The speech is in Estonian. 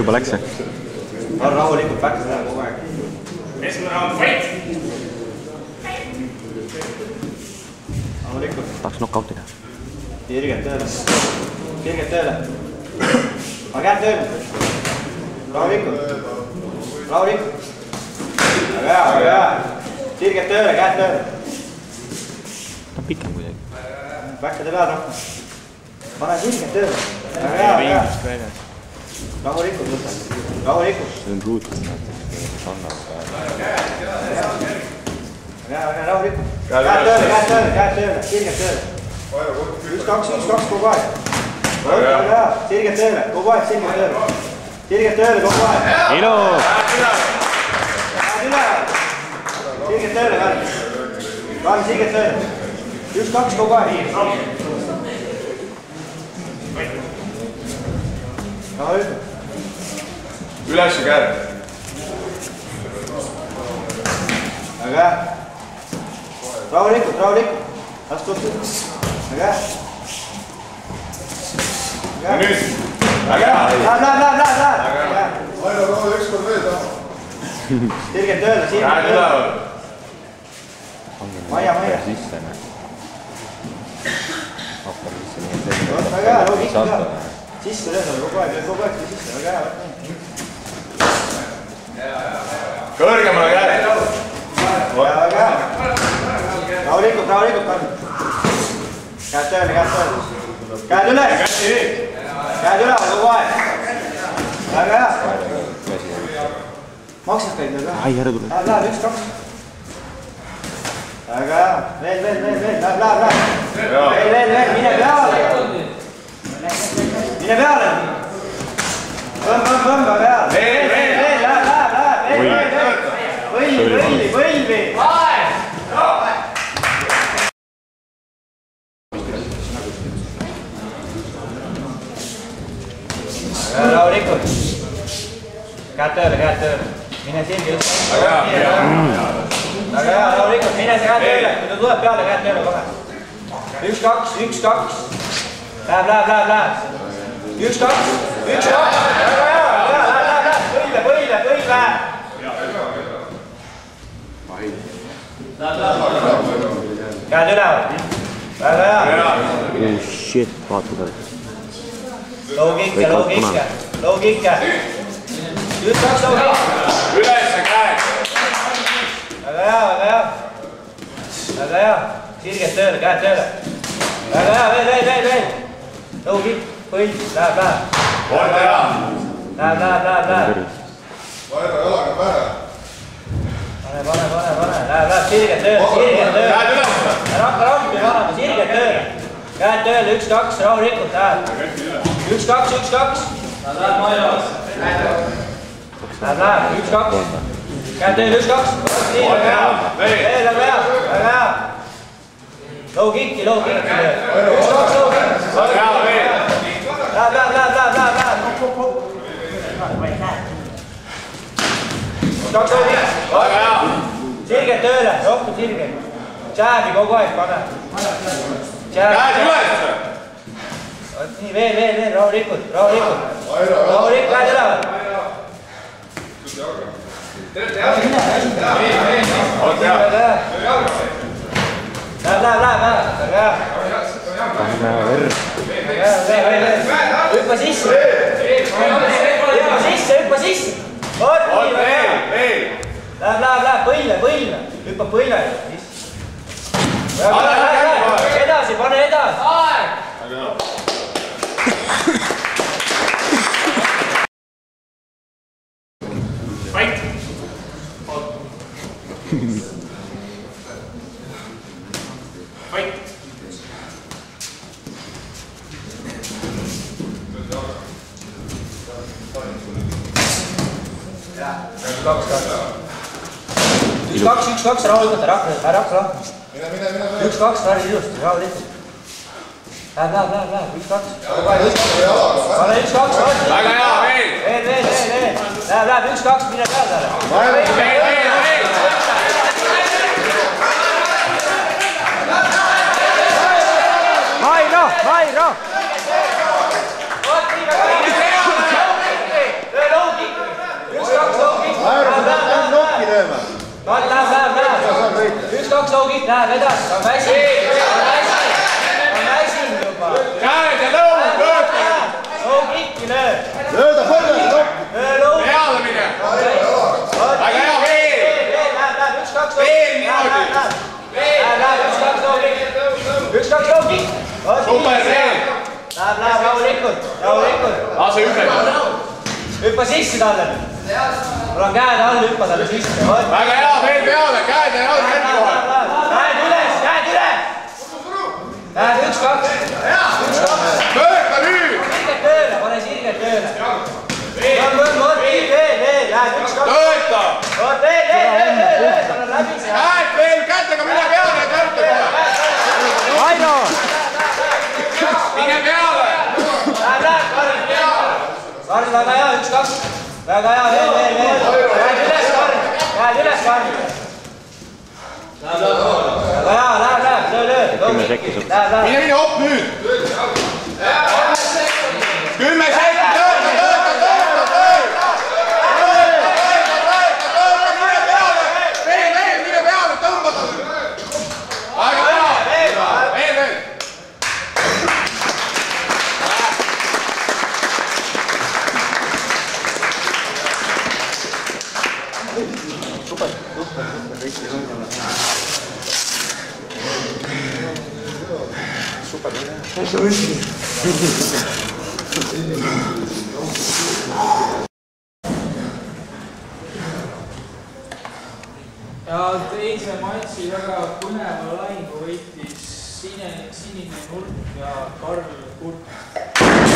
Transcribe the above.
Juba läks see? Rahulikult päkse teha kogu aeg. Esimene round, fight! Rahulikult. Tahaks knockouti teha. Sirgelt tööle. Sirgelt tööle. Ma käed tööle. Rahulikult. Rahulikult. Aga hea. Sirgelt tööle, käed tööle. Ta on pikem kuidagi. Päkkade peal rohkem. Pane sirgelt tööle. Aga hea. Rahulikult võtta. Rahulikult. See on ruut. Aga rahulikult. Käed tööle. Sirgelt tööle. 1-2 kogu aeg. Sirgelt tööle, kogu aeg sirgelt tööle. Sirgelt tööle kogu aeg. Ilus! Käed üle. Sirgelt tööle, Karl. Karl, sirgelt tööle. 1-2 kogu aeg. Rahulikult. Üles ja käed. Aga hea. Rahulikult. Las tuttu. Aga hea. Ja nüüd. Aga hea. Läheb. Aino, proove ükskord veel taha. Sirgelt tööle, Käed üleval. Maia. Sisse, näe. Hakkab sisse nii, et Väga hea, loogi ikka ka. Sisse lööda kogu aeg sisse, väga hea. Kõrgemale käed. Väga hea. Rahulikult, Karl. Käed tööle. Käed üle kogu aeg. Väga hea. Maksad käid veel ka? Ai, ära tule. Läheb 1-2. Väga hea. Veel. Läheb. Veel. Mine peale. Põmm, väga hea. Veel. Läheb. Põlvi. Rahulikult. Käed tööle. Mine sirgi üldse. Väga hea, rahulikult. Mine see käed tööle. Kui ta tuleb peale, käed tööle kohe. 1-2. Läheb. 1-2. Väga hea. Põlve. Käed üleval. Väga hea. Oh shit, vaata talle. Low kick. 1-2 low kick. Üles ja käed. Väga hea. Sirgelt tööle, käed tööle. Väga hea, veel. Low kick, põld, läheb. Oota hea. Läheb. Aino, jalaga pähe. Pane. Läheb, sirgelt tööle. Käed üles. Ära hakka rampi panema, sirgelt tööle. Käed tööle, 1-2, rahulikult, läheb. 1-2. Läheb Mailas. Läheb, 1-2. Käed tööle, 1-2. Veel, väga hea. Low kick. 1-2 low kick. Väga hea, veel. Läheb. 1-2 low kick. Väga hea. Sirgelt tööle, rohkem sirgelt. Jääbi kogu aeg pane. Käed üles. Nii, veel, rahulikult. Aino, Rahulikult, käed üleval. Oota hea. Läheb. Panna verd. Hüppa sisse. Hüppa sisse. Oot, nii, väga hea. Läheb, põlve. Hüppa põlve. Edasi, pane edasi. Fight! Fight! Üks-kaks, rahulikult, ära hakka lahti. Mine. 1-2, päris ilusti, rahulikult. Läheb, 1-2. Pane 1-2, Väga hea, veel! Veel. Läheb, 1-2, mine peale talle. Veel! Vairo! Löö low-kick läheb edasi, ta on väsinud juba. käed ja lõu, tööta. Low-kicki löö. Lööda põlve! Löö low-kick. peale mine. väga hea, veel. Läheb, 1-2 veel niimoodi. Läheb, 1-2 low-kick. 1-2 low-kick. super, veel. Läheb, rahulikult. lase üle. Hüppa sisse talle. Mul on käed all, hüppa talle sisse. väga hea, veel peale, käed ja jalad järgi kohe. Käed üles. Läheb 1-2. tööta nüüd. Sirged tööle, pane sirged tööle. Veel. Läheb 1-2. tööta. Veel. Tal on läbi see. käed veel, kätega mine peale ja tööta kohe. Aino! mine peale. Läheb, Karl, väga hea, 1-2. Väga hea, veel. Käed üles, Karl. Väga hea, läheb, löö. 10 sekki sul. mine hopp nüüd. 10 sekki, tööta. mine peale, tõmba. väga hea, veel. ja teise matši väga põneva lahingu võitis sinine nurk ja Karl Kurt.